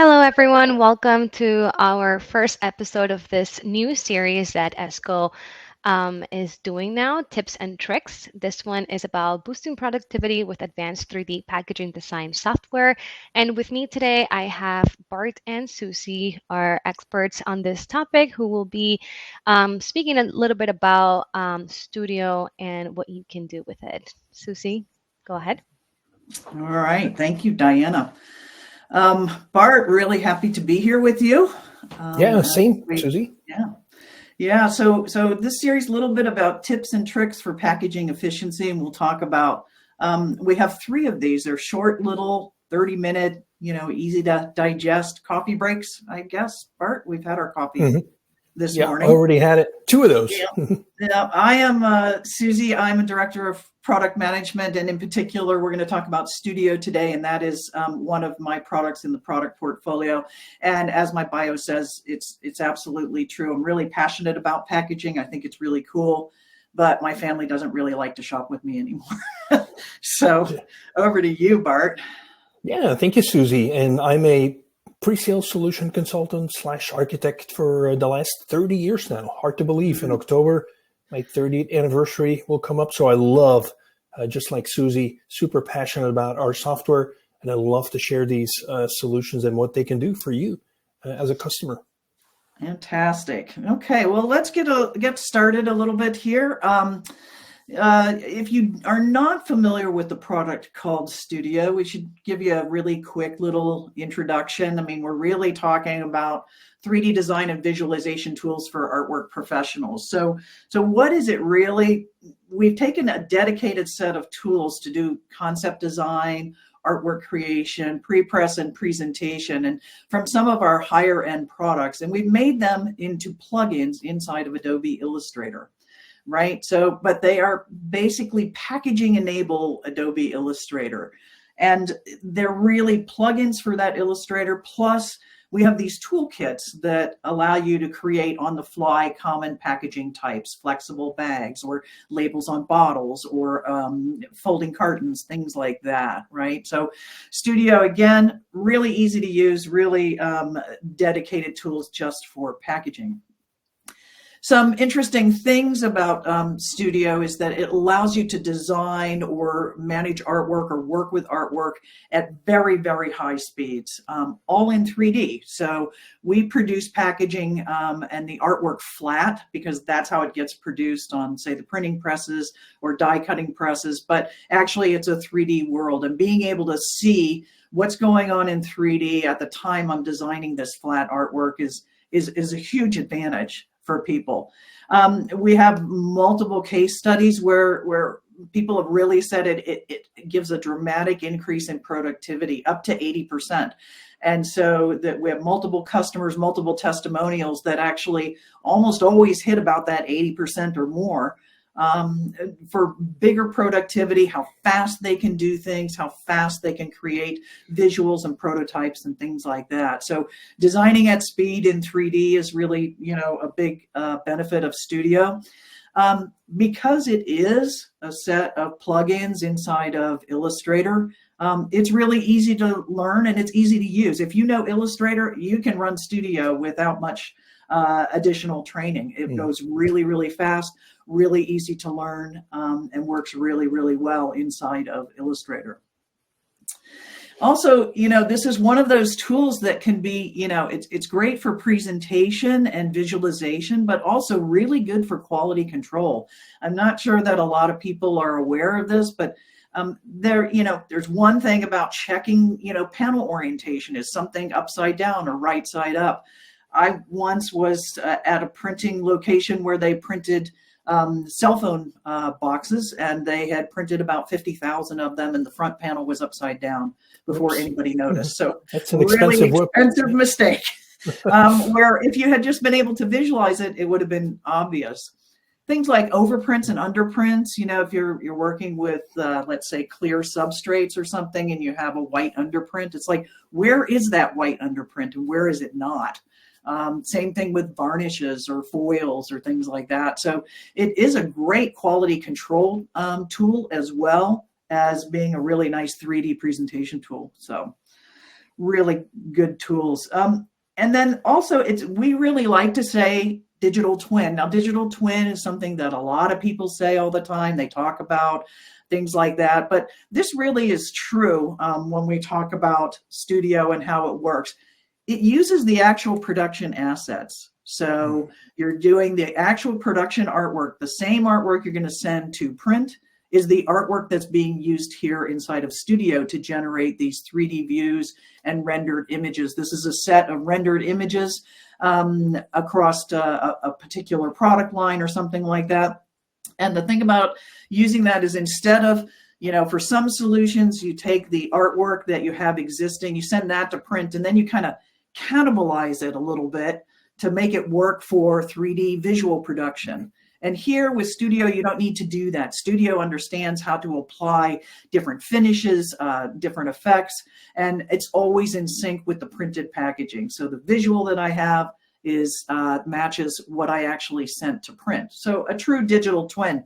Hello, everyone. Welcome to our first episode of this new series that Esko is doing now, Tips and Tricks. This one is about boosting productivity with advanced 3D packaging design software. And with me today, I have Bart and Susie, our experts on this topic, who will be speaking a little bit about Studio and what you can do with it. Susie, go ahead. All right. Thank you, Diana. Bart, really happy to be here with you. Yeah, same, Susie. Yeah. So this series a little bit about tips and tricks for packaging efficiency, and we'll talk about. We have three of these. They're short, little, 30-minute, easy to digest coffee breaks. I guess, Bart, we've had our coffee this morning. Yeah, already had it. Two of those. Yeah, I am Susie. I'm a director of product management, and in particular, we're going to talk about Studio today, and that is one of my products in the product portfolio. And as my bio says, it's absolutely true. I'm really passionate about packaging. I think it's really cool, but my family doesn't really like to shop with me anymore. So over to you, Bart. Yeah, thank you, Susie. And I'm a pre-sales solution consultant / architect for the last 30 years now. Hard to believe. In October, my 30th anniversary will come up. So I love, just like Susie, super passionate about our software. And I love to share these solutions and what they can do for you as a customer. Fantastic. Okay, well, let's get started a little bit here. If you are not familiar with the product called Studio, we should give you a really quick little introduction. I mean, we're really talking about 3D design and visualization tools for artwork professionals. So what is it really? We've taken a dedicated set of tools to do concept design, artwork creation, pre-press, and presentation, and from some of our higher end products, and we've made them into plugins inside of Adobe Illustrator. Right. So, but they are basically packaging enable Adobe Illustrator, and they're really plugins for that Illustrator. Plus, we have these toolkits that allow you to create on the fly common packaging types, flexible bags or labels on bottles or folding cartons, things like that. Right. So Studio, again, really easy to use, really dedicated tools just for packaging. Some interesting things about Studio is that it allows you to design or manage artwork or work with artwork at very, very high speeds, all in 3D. So we produce packaging and the artwork flat because that's how it gets produced on, say, the printing presses or die cutting presses. But actually, it's a 3D world, and being able to see what's going on in 3D at the time I'm designing this flat artwork is a huge advantage for people. We have multiple case studies where people have really said it gives a dramatic increase in productivity, up to 80%. And so that we have multiple customers, multiple testimonials that actually almost always hit about that 80% or more. For bigger productivity, how fast they can do things, how fast they can create visuals and prototypes and things like that. So designing at speed in 3D is really, a big benefit of Studio. Because it is a set of plugins inside of Illustrator, it's really easy to learn and it's easy to use. If you know Illustrator, you can run Studio without much additional training. It goes really, really fast, really easy to learn, and works really, really well inside of Illustrator. Also, this is one of those tools that can be, it's great for presentation and visualization, but also really good for quality control. I'm not sure that a lot of people are aware of this, but there's one thing about checking, panel orientation. Is something upside down or right side up? I once was at a printing location where they printed cell phone boxes, and they had printed about 50,000 of them, and the front panel was upside down before anybody noticed. So that's an really expensive mistake. Where if you had just been able to visualize it, it would have been obvious. Things like overprints and underprints, if you're working with, let's say, clear substrates or something, and you have a white underprint, it's like, where is that white underprint and where is it not? Same thing with varnishes or foils or things like that. So it is a great quality control tool, as well as being a really nice 3D presentation tool. So really good tools. And then also we really like to say digital twin. Now, digital twin is something that a lot of people say all the time. They talk about things like that, but this really is true when we talk about Studio and how it works. It uses the actual production assets. So you're doing the actual production artwork. The same artwork you're going to send to print is the artwork that's being used here inside of Studio to generate these 3D views and rendered images. This is a set of rendered images across a particular product line or something like that. And the thing about using that is, instead of, for some solutions, you take the artwork that you have existing, you send that to print, and then you kind of cannibalize it a little bit to make it work for 3D visual production. And here with Studio, you don't need to do that. Studio understands how to apply different finishes, different effects, and it's always in sync with the printed packaging. So the visual that I have matches what I actually sent to print. So a true digital twin.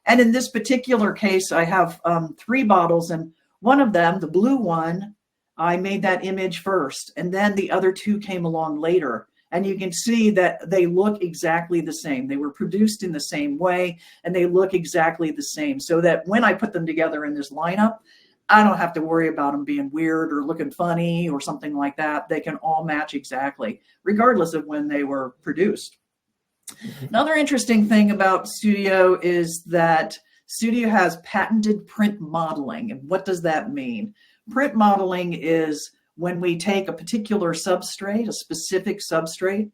And in this particular case, I have 3 bottles, and one of them, the blue one, I made that image first, and then the other 2 came along later. And you can see that they look exactly the same. They were produced in the same way, and they look exactly the same. So that when I put them together in this lineup, I don't have to worry about them being weird or looking funny or something like that. They can all match exactly, regardless of when they were produced. Another interesting thing about Studio is that Studio has patented print modeling. And what does that mean? Print modeling is when we take a particular substrate, a specific substrate,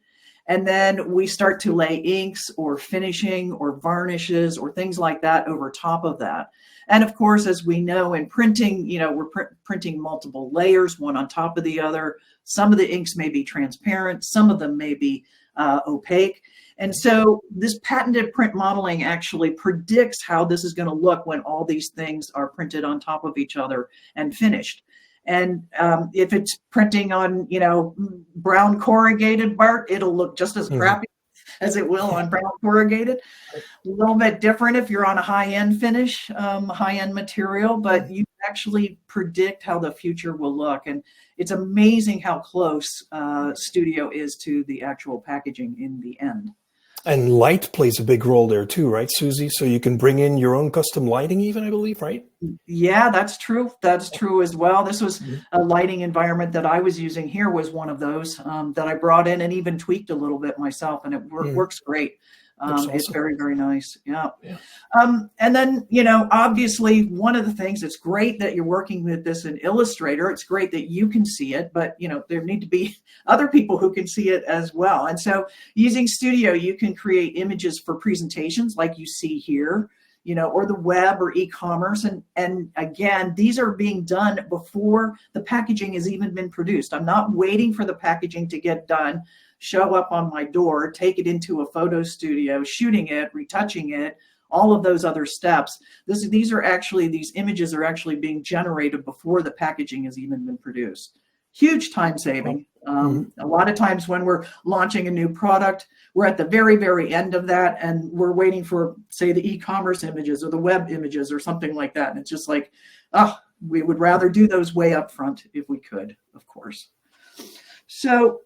and then we start to lay inks or finishing or varnishes or things like that over top of that. And of course, as we know in printing, we're printing multiple layers, one on top of the other. Some of the inks may be transparent, some of them may be opaque. And so this patented print modeling actually predicts how this is going to look when all these things are printed on top of each other and finished. And if it's printing on, brown corrugated, Bart, it'll look just as crappy as it will on brown corrugated. A little bit different if you're on a high-end finish, high-end material, but you actually predict how the future will look. And it's amazing how close Studio is to the actual packaging in the end. And light plays a big role there too, right, Susie? So you can bring in your own custom lighting even, I believe, right? Yeah, that's true. That's true as well. This was a lighting environment that I was using here, was one of those that I brought in and even tweaked a little bit myself, and it works great. Awesome. It's very, very nice. Yeah. And then, obviously one of the things, it's great that you're working with this in Illustrator. It's great that you can see it, but there need to be other people who can see it as well. And so using Studio, you can create images for presentations like you see here, or the web or e-commerce. And again, these are being done before the packaging has even been produced. I'm not waiting for the packaging to get done, show up on my door, take it into a photo studio, shooting it, retouching it, all of those other steps. These images are actually being generated before the packaging has even been produced. Huge time saving. A lot of times when we're launching a new product, we're at the very, very end of that, and we're waiting for, say, the e-commerce images or the web images or something like that. And it's just like, we would rather do those way up front if we could, of course. So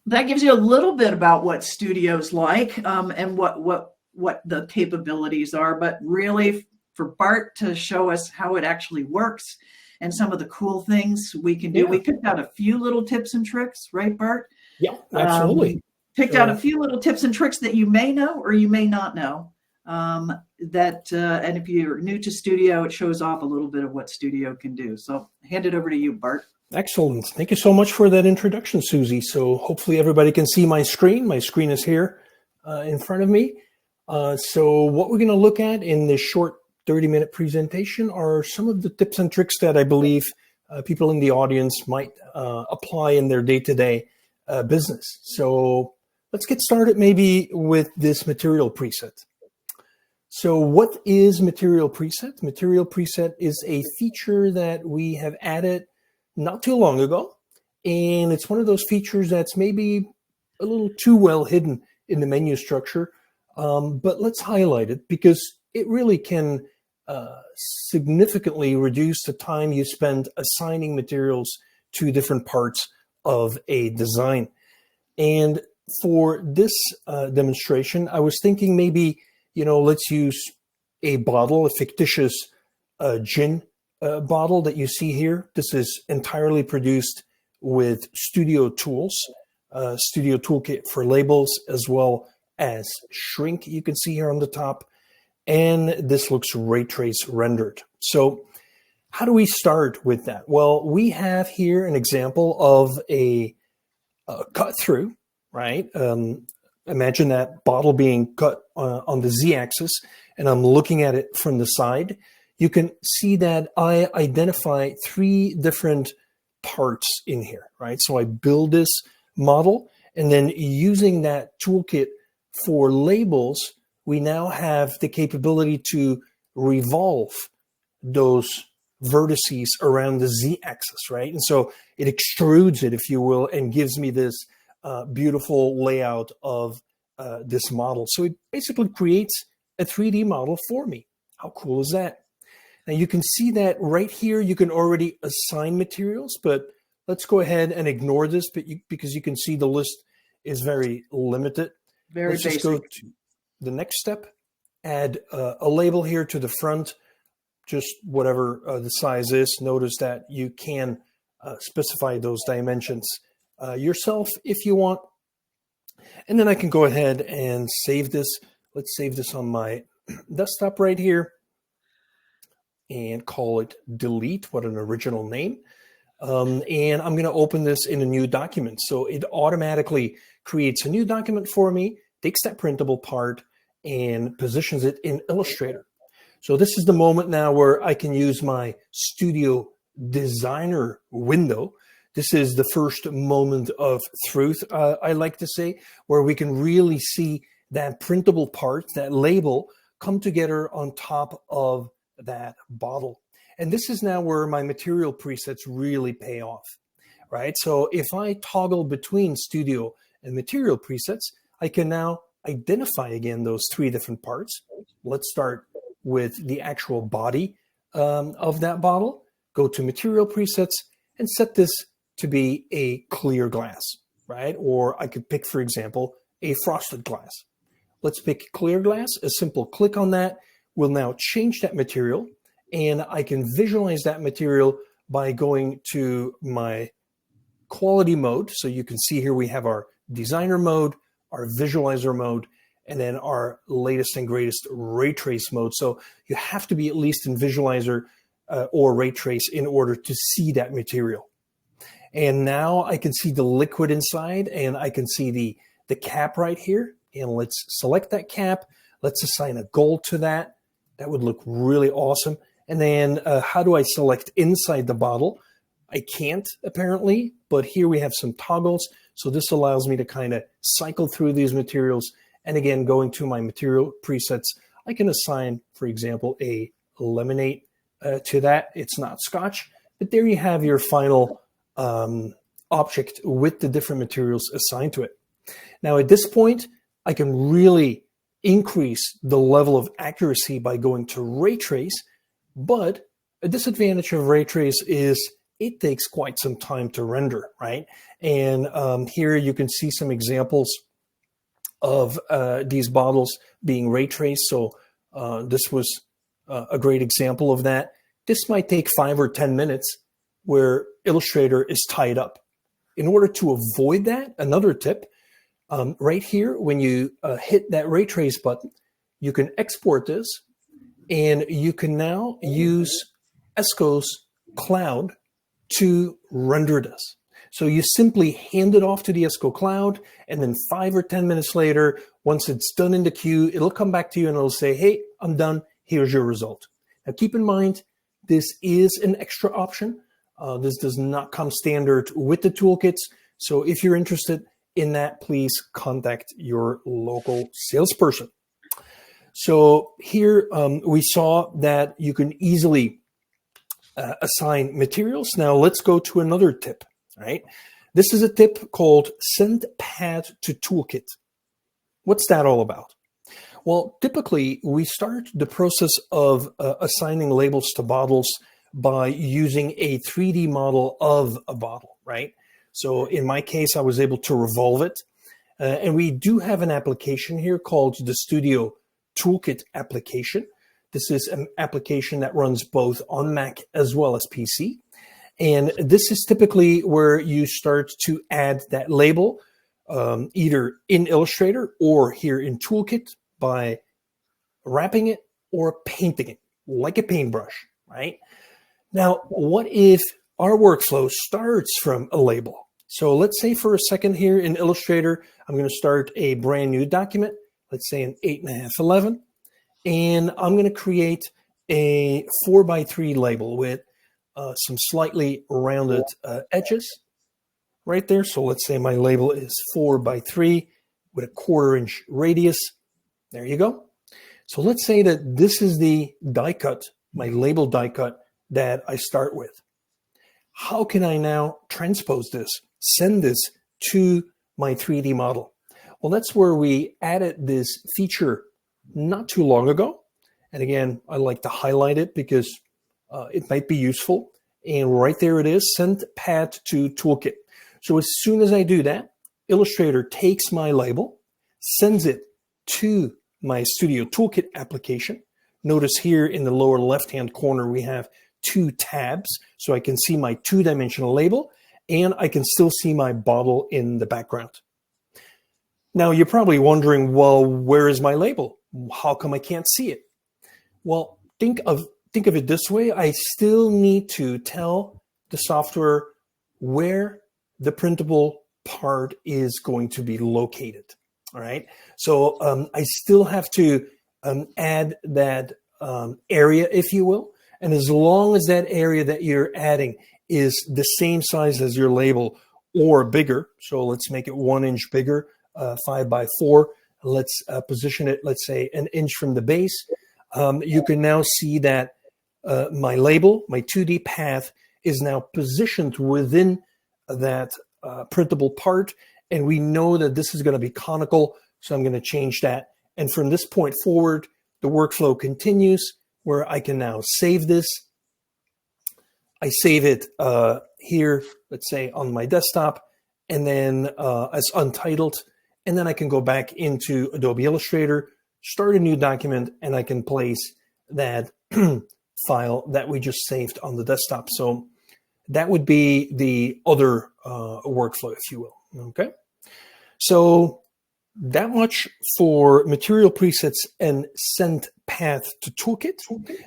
that gives you a little bit about what Studio's like, and what the capabilities are. But really, for Bart to show us how it actually works and some of the cool things we can do, we picked out a few little tips and tricks, right, Bart? Yeah, absolutely. Picked out a few little tips and tricks that you may know or you may not know. And if you're new to Studio, it shows off a little bit of what Studio can do. So hand it over to you, Bart. Excellent. Thank you so much for that introduction, Susie. So hopefully everybody can see my screen. My screen is here in front of me. So what we're going to look at in this short 30-minute presentation are some of the tips and tricks that I believe people in the audience might apply in their day-to-day business. So let's get started maybe with this material preset. So what is material preset? Material preset is a feature that we have added not too long ago. And it's one of those features that's maybe a little too well hidden in the menu structure. But let's highlight it because it really can significantly reduce the time you spend assigning materials two different parts of a design. And for this demonstration, I was thinking maybe, let's use a bottle, a fictitious gin bottle that you see here. This is entirely produced with Studio tools, Studio toolkit for labels, as well as shrink you can see here on the top. And this looks ray trace rendered. So how do we start with that? Well, we have here an example of a cut through, right? Imagine that bottle being cut on the z-axis, and I'm looking at it from the side. You can see that I identify three different parts in here, right? So I build this model, and then using that toolkit for labels, we now have the capability to revolve those vertices around the z-axis, right? And so it extrudes it, if you will, and gives me this beautiful layout of this model. So it basically creates a 3D model for me. How cool is that? Now you can see that right here, you can already assign materials, but let's go ahead and ignore this because you can see the list is very limited. Very Let's basic. just go to the next step, add a label here to the front, just whatever the size is. Notice that you can specify those dimensions yourself if you want. And then I can go ahead and save this. Let's save this on my desktop right here and call it delete. What an original name. And I'm going to open this in a new document. So it automatically creates a new document for me, takes that printable part and positions it in Illustrator. So this is the moment now where I can use my Studio Designer window. This is the first moment of truth, I like to say, where we can really see that printable part, that label, come together on top of that bottle. And this is now where my material presets really pay off, right? So if I toggle between Studio and material presets, I can now identify again those three different parts. Let's start with the actual body of that bottle, go to material presets and set this to be a clear glass, right? Or I could pick, for example, a frosted glass. Let's pick clear glass. A simple click on that will now change that material, and I can visualize that material by going to my quality mode. So you can see here we have our designer mode, our visualizer mode, and then our latest and greatest ray trace mode. So you have to be at least in visualizer or ray trace in order to see that material. And now I can see the liquid inside, and I can see the cap right here. And let's select that cap. Let's assign a goal to that. That would look really awesome. And then how do I select inside the bottle? I can't apparently, but here we have some toggles. So this allows me to kind of cycle through these materials. And again, going to my material presets, I can assign, for example, a lemonade to that. It's not Scotch, but there you have your final object with the different materials assigned to it. Now at this point, I can really increase the level of accuracy by going to ray trace, but a disadvantage of ray trace is it takes quite some time to render, right? And here you can see some examples of these bottles being ray traced. So this was a great example of that. This might take 5 or 10 minutes where Illustrator is tied up. In order to avoid that, another tip, right here, when you hit that ray trace button, you can export this, and you can now use Esko's cloud to render this. So you simply hand it off to the Esko cloud, and then 5 or 10 minutes later, once it's done in the queue, it'll come back to you and it'll say, hey, I'm done. Here's your result. Now keep in mind, this is an extra option. This does not come standard with the toolkits. So if you're interested in that, please contact your local salesperson. So here we saw that you can easily assign materials. Now let's go to another tip, right? This is a tip called Send Pad to Toolkit. What's that all about? Well, typically we start the process of assigning labels to bottles by using a 3D model of a bottle, right? So in my case, I was able to revolve it. And we do have an application here called the Studio Toolkit application. This is an application that runs both on Mac as well as PC. And this is typically where you start to add that label, either in Illustrator or here in Toolkit by wrapping it or painting it like a paintbrush, right? Now, what if our workflow starts from a label? So let's say for a second here in Illustrator, I'm going to start a brand new document, let's say an 8.511, and I'm going to create a 4x3 label with some slightly rounded edges right there. So let's say my label is 4x3 with a 1/4 inch radius. There you go. So let's say that this is the die cut, my label die cut that I start with. How can I now transpose this, send this to my 3D model? Well, that's where we added this feature not too long ago. And again, I like to highlight it because it might be useful. And right there it is, send path to toolkit. So as soon as I do that, Illustrator takes my label, sends it to my Studio Toolkit application. Notice here in the lower left-hand corner, we have 2 tabs. So I can see my 2-dimensional label and I can still see my bottle in the background. Now you're probably wondering, well, where is my label? How come I can't see it? Well, think of it this way. I still need to tell the software where the printable part is going to be located. All right. So I still have to add that area, if you will. And as long as that area that you're adding is the same size as your label or bigger, so let's make it 1 inch bigger, 5x4. Let's position it, let's say, 1 inch from the base. You can now see that my label, my 2D path, is now positioned within that printable part. And we know that this is going to be conical, so I'm going to change that. And from this point forward, the workflow continues where I can now save this. I save it here, let's say on my desktop, and then as untitled. And then I can go back into Adobe Illustrator, start a new document, and I can place that file that we just saved on the desktop. So that would be the other workflow, if you will. Okay. So that much for material presets and send path to toolkit.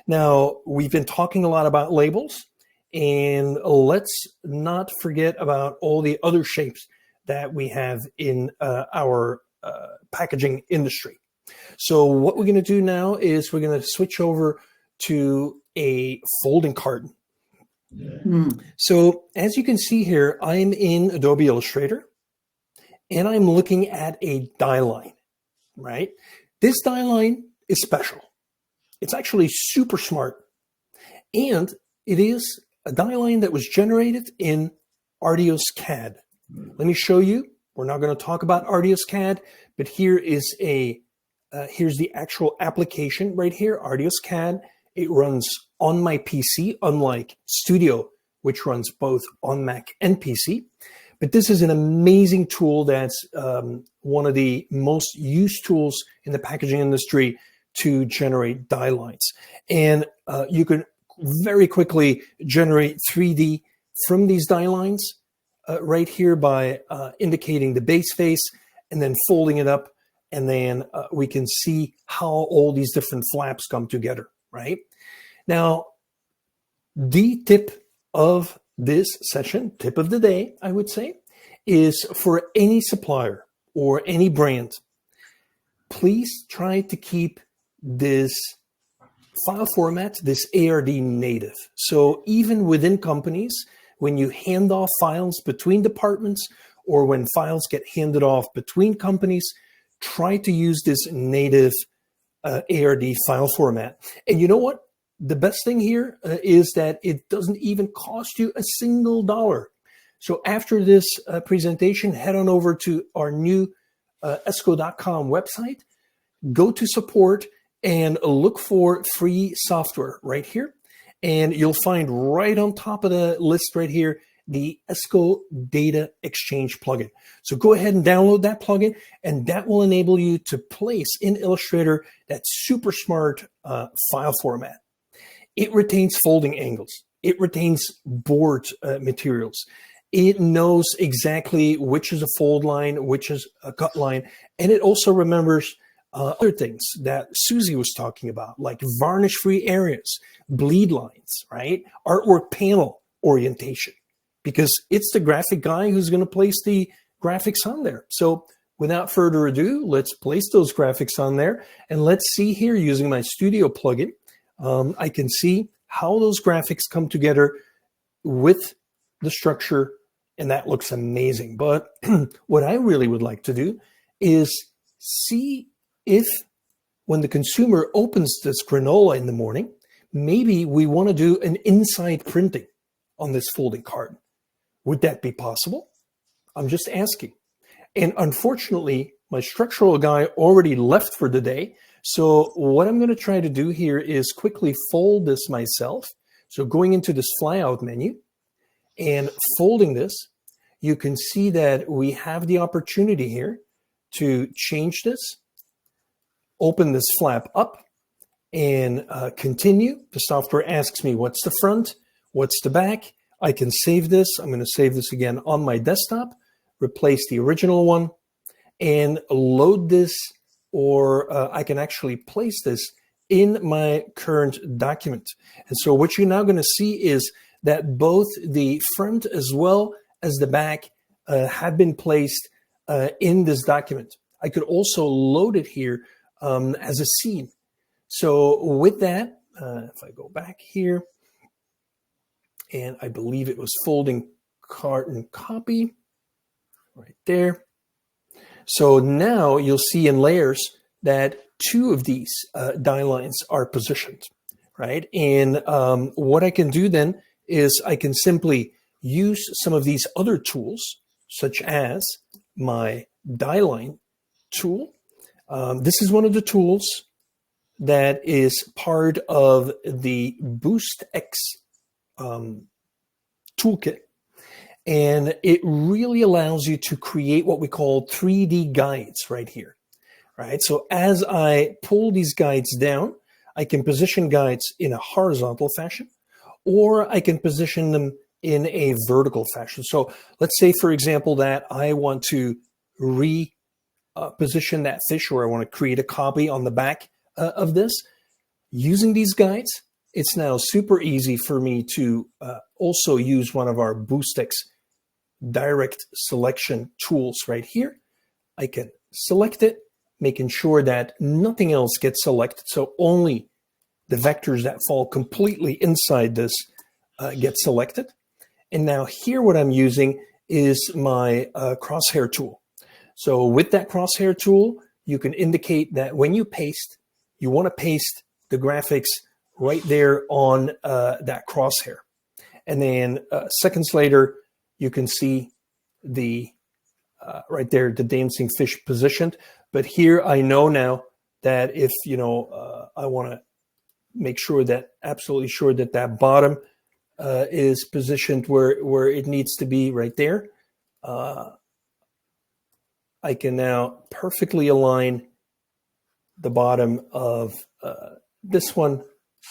Now, we've been talking a lot about labels, and let's not forget about all the other shapes that we have in our packaging industry. So what we're going to do now is we're going to switch over to a folding carton. So as you can see here, I'm in Adobe Illustrator and I'm looking at a die line, right? This die line is special. It's actually super smart. And it is a die line that was generated in Artios CAD. Let me show you. We're not going to talk about Artios CAD, but here is here's the actual application right here, Artios CAD. It runs on my PC, unlike Studio, which runs both on Mac and PC. But this is an amazing tool that's one of the most used tools in the packaging industry to generate die lines. And you can very quickly generate 3D from these die lines right here by indicating the base face and then folding it up. And then we can see how all these different flaps come together, right? Now, the tip of this session, tip of the day, I would say, is for any supplier or any brand, please try to keep this file format, this ARD native. So even within companies, when you hand off files between departments or when files get handed off between companies, try to use this native ARD file format. And you know what? The best thing here is that it doesn't even cost you a single dollar. So after this presentation, head on over to our new esko.com website, go to support and look for free software right here. And you'll find right on top of the list right here, the Esko Data Exchange plugin. So go ahead and download that plugin, and that will enable you to place in Illustrator that super smart file format. It retains folding angles. It retains board materials. It knows exactly which is a fold line, which is a cut line, and it also remembers other things that Susie was talking about, like varnish-free areas, bleed lines, right? Artwork panel orientation, because it's the graphic guy who's going to place the graphics on there. So without further ado, let's place those graphics on there. And let's see here, using my Studio plugin, I can see how those graphics come together with the structure, and that looks amazing. But what I really would like to do is see if when the consumer opens this granola in the morning, maybe we want to do an inside printing on this folding card. Would that be possible? I'm just asking. And unfortunately, my structural guy already left for the day. So what I'm going to try to do here is quickly fold this myself. So going into this flyout menu and folding this, you can see that we have the opportunity here to change this, open this flap up, and continue. The software asks me what's the front, what's the back. I can save this. I'm going to save this again on my desktop, replace the original one, and load this, or I can actually place this in my current document. And so what you're now going to see is that both the front as well as the back have been placed in this document. I could also load it here as a scene. So with that, if I go back here, and I believe it was folding carton copy right there. So now you'll see in layers that two of these die lines are positioned, right? And what I can do then is I can simply use some of these other tools, such as my die line tool. This is one of the tools that is part of the BoostX toolkit. And it really allows you to create what we call 3D guides right here, right? So as I pull these guides down, I can position guides in a horizontal fashion, or I can position them in a vertical fashion. So let's say, for example, that I want to position that fish, or I want to create a copy on the back of this. Using these guides, it's now super easy for me to also use one of our BoostX direct selection tools right here. I can select it, making sure that nothing else gets selected. So only the vectors that fall completely inside this get selected. And now here what I'm using is my crosshair tool. So with that crosshair tool, you can indicate that when you paste, you want to paste the graphics right there on that crosshair. And then seconds later, you can see the right there, the dancing fish positioned. But here I know now that if, I want to make sure that, absolutely sure that that bottom is positioned where it needs to be right there. I can now perfectly align the bottom of this one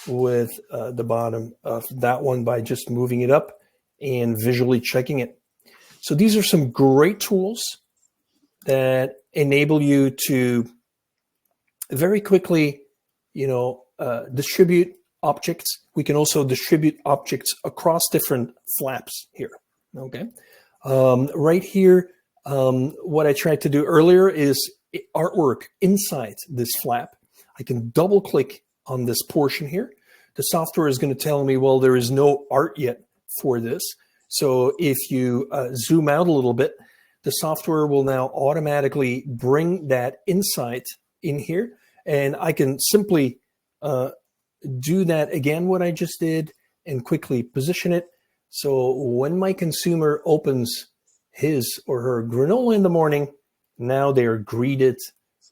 with the bottom of that one by just moving it up and visually checking it. So these are some great tools that enable you to very quickly, distribute objects. We can also distribute objects across different flaps here. Okay. Right here, what I tried to do earlier is artwork inside this flap. I can double click on this portion here. The software is going to tell me, well, there is no art yet for this. So if you zoom out a little bit, the software will now automatically bring that insight in here. And I can simply do that again, what I just did, and quickly position it. So when my consumer opens his or her granola in the morning, now they are greeted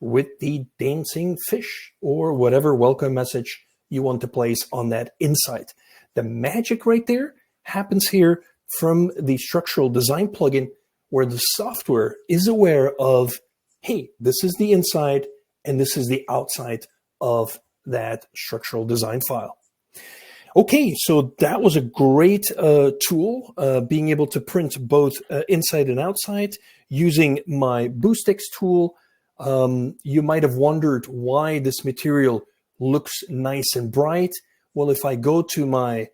with the dancing fish or whatever welcome message you want to place on that insight. The magic right there happens here from the structural design plugin, where the software is aware of, hey, this is the inside and this is the outside of that structural design file. Okay, so that was a great tool, being able to print both inside and outside using my BoostX tool. You might have wondered why this material looks nice and bright. Well, if I go to my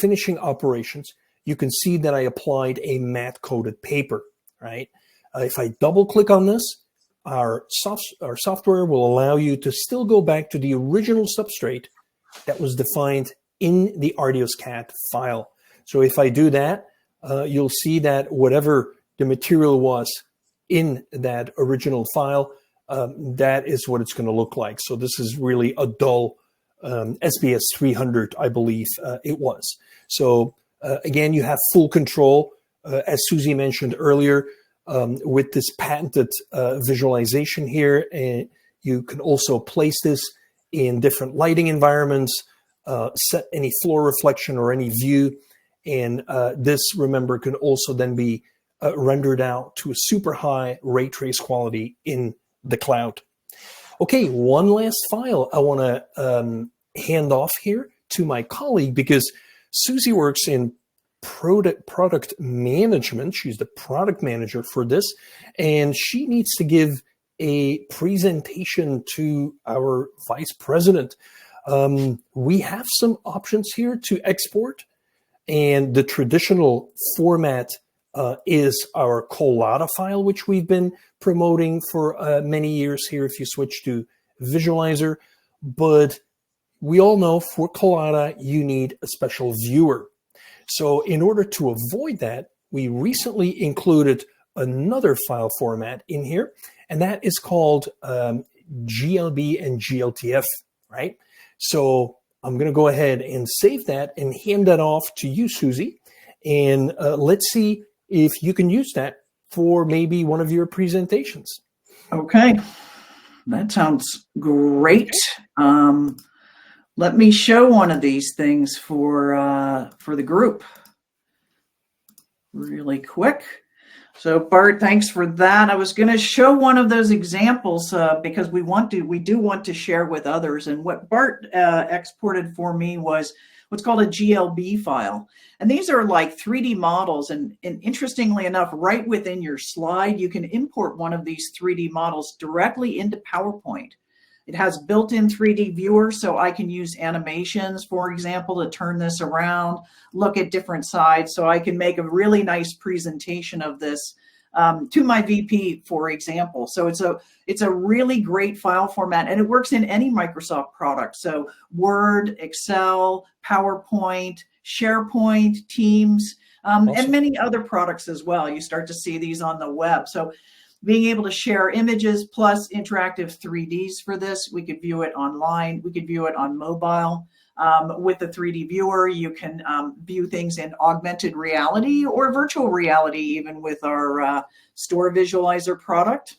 finishing operations, you can see that I applied a matte coated paper, right? If I double click on this, our software will allow you to still go back to the original substrate that was defined in the Artios-CAD file. So if I do that, you'll see that whatever the material was in that original file, that is what it's going to look like. So this is really a dull SBS 300, I believe it was. So again, you have full control, as Susie mentioned earlier, with this patented visualization here. And you can also place this in different lighting environments, set any floor reflection or any view. And this, remember, can also then be rendered out to a super high ray trace quality in the cloud. Okay, one last file I want to hand off here to my colleague, because Susie works in product management. She's the product manager for this, and she needs to give a presentation to our vice president. We have some options here to export, and the traditional format is our Collada file, which we've been promoting for many years here if you switch to Visualizer. But we all know for Collada, you need a special viewer. So in order to avoid that, we recently included another file format in here, and that is called GLB and GLTF, right? So I'm going to go ahead and save that and hand that off to you, Susie. And let's see if you can use that for maybe one of your presentations. Okay, that sounds great. Let me show one of these things for the group really quick. So Bart, thanks for that. I was going to show one of those examples because we do want to share with others. And what Bart exported for me was what's called a GLB file. And these are like 3D models. And interestingly enough, right within your slide, you can import one of these 3D models directly into PowerPoint. It has built-in 3D viewer, so I can use animations, for example, to turn this around, look at different sides, so I can make a really nice presentation of this to my VP, for example. So it's a really great file format, and it works in any Microsoft product. So Word, Excel, PowerPoint, SharePoint, Teams, awesome. And many other products as well. You start to see these on the web. So being able to share images plus interactive 3Ds for this, we could view it online, we could view it on mobile. With the 3D viewer, you can view things in augmented reality or virtual reality, even with our Store Visualizer product.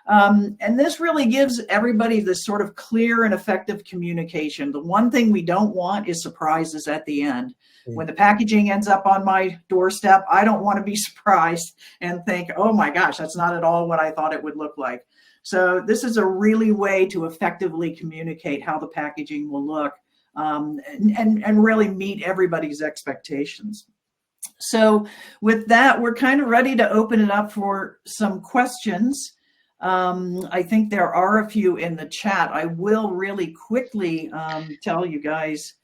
And this really gives everybody this sort of clear and effective communication. The one thing we don't want is surprises at the end. When the packaging ends up on my doorstep, I don't want to be surprised and think, oh my gosh, that's not at all what I thought it would look like. So this is a really way to effectively communicate how the packaging will look and really meet everybody's expectations. So with that, we're kind of ready to open it up for some questions. I think there are a few in the chat. I will really quickly tell you guys,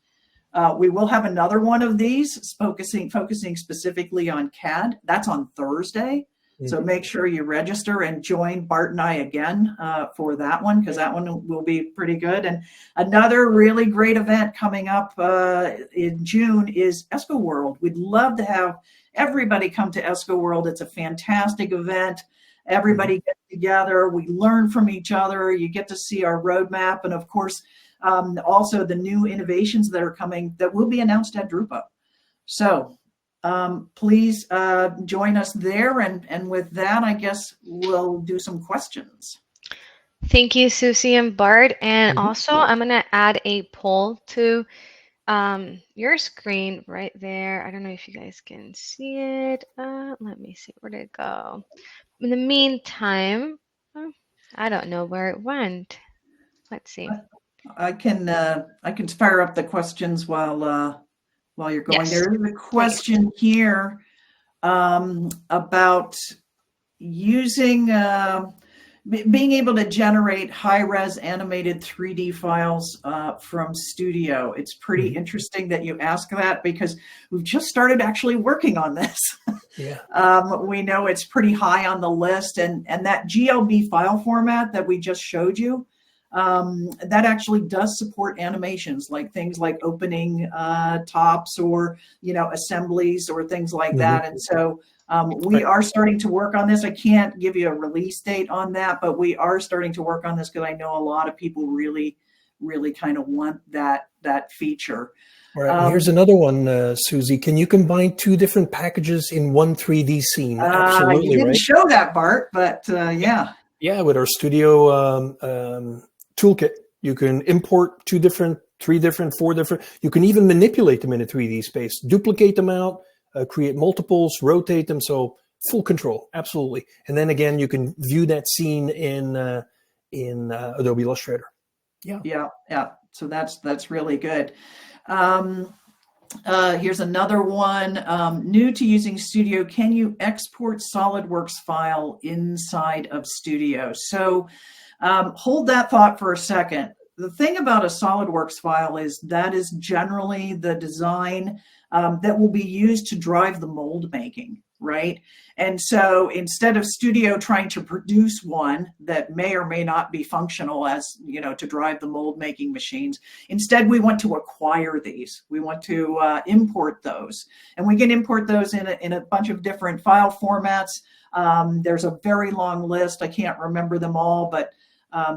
we will have another one of these focusing specifically on CAD. That's on Thursday. Mm-hmm. So make sure you register and join Bart and I again for that one, because that one will be pretty good. And another really great event coming up in June is Esko World. We'd love to have everybody come to Esko World. It's a fantastic event. Everybody gets together. We learn from each other. You get to see our roadmap. And of course, also the new innovations that are coming that will be announced at Drupa. So please join us there. And with that, I guess we'll do some questions. Thank you, Susie and Bart. And also, I'm going to add a poll to your screen right there. I don't know if you guys can see it. Let me see, where did it go? In the meantime, I don't know where it went. Let's see. I can fire up the questions while you're going. Yes, There is a please. question here about using being able to generate high-res animated 3D files from Studio. It's pretty interesting that you ask that because we've just started actually working on this. Yeah. We know it's pretty high on the list, and that GLB file format that we just showed you, that actually does support animations, like things like opening tops or assemblies or things like that. And so we are starting to work on this. I can't give you a release date on that, but we are starting to work on this because I know a lot of people really kind of want that feature. All right, here's another one, Susie. Can you combine two different packages in one 3D scene? Absolutely, you didn't right? show that, Bart, but yeah. Yeah, with our Studio toolkit, you can import two different, three different, four different. You can even manipulate them in a 3D space, duplicate them out, create multiples, rotate them. So full control, absolutely. And then again, you can view that scene in Adobe Illustrator. Yeah. So that's really good. Here's another one. New to using Studio, can you export SolidWorks file inside of Studio? So hold that thought for a second. The thing about a SolidWorks file is that is generally the design that will be used to drive the mold making, right? And so instead of Studio trying to produce one that may or may not be functional as, to drive the mold making machines, instead we want to acquire these. We want to import those. And we can import those in a bunch of different file formats. There's a very long list. I can't remember them all, but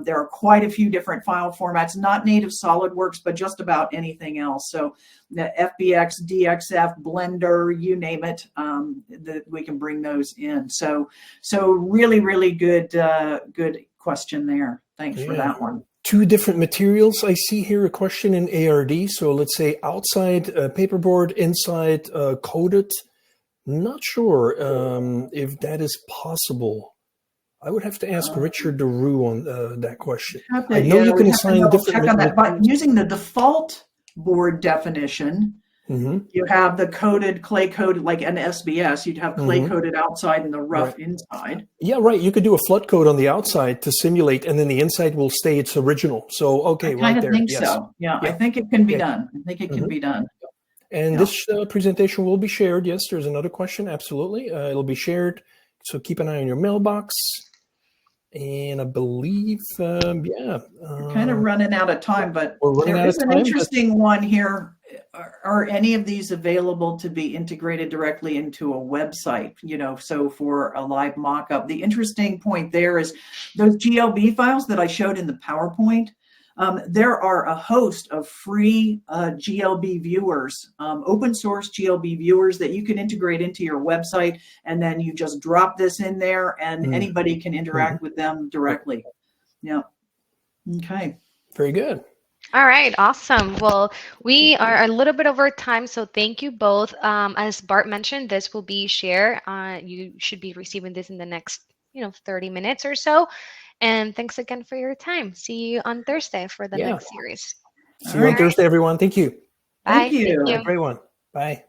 there are quite a few different file formats, not native SolidWorks, but just about anything else. So the FBX, DXF, Blender, you name it, that we can bring those in. So really good question there. Thanks for that one. Two different materials. I see here a question in ARD. So let's say outside paperboard, inside coated. Not sure if that is possible. I would have to ask Richard DeRue on that question. I know you can assign different. Check on that, but using the default board definition, you have the coated, clay coated, like an SBS. You'd have clay coated outside and the rough inside. Yeah, right. You could do a flood coat on the outside to simulate, and then the inside will stay its original. So okay, right there. I think so. Yeah, I think it can be done. I think it can be done. And this presentation will be shared. Yes, there's another question. Absolutely, it'll be shared. So keep an eye on your mailbox. And I believe, we're kind of running out of time, but there is an interesting one here. Are any of these available to be integrated directly into a website? So for a live mock-up, the interesting point there is those GLB files that I showed in the PowerPoint. There are a host of free GLB viewers, open source GLB viewers that you can integrate into your website, and then you just drop this in there and anybody can interact with them directly. Yeah. Okay. Very good. All right, awesome. Well, we are a little bit over time, so thank you both. As Bart mentioned, this will be shared. You should be receiving this in the next, 30 minutes or so. And thanks again for your time. See you on Thursday for the next series. See you on Thursday, everyone. Thank you. Bye. Thank you. Everyone. Bye.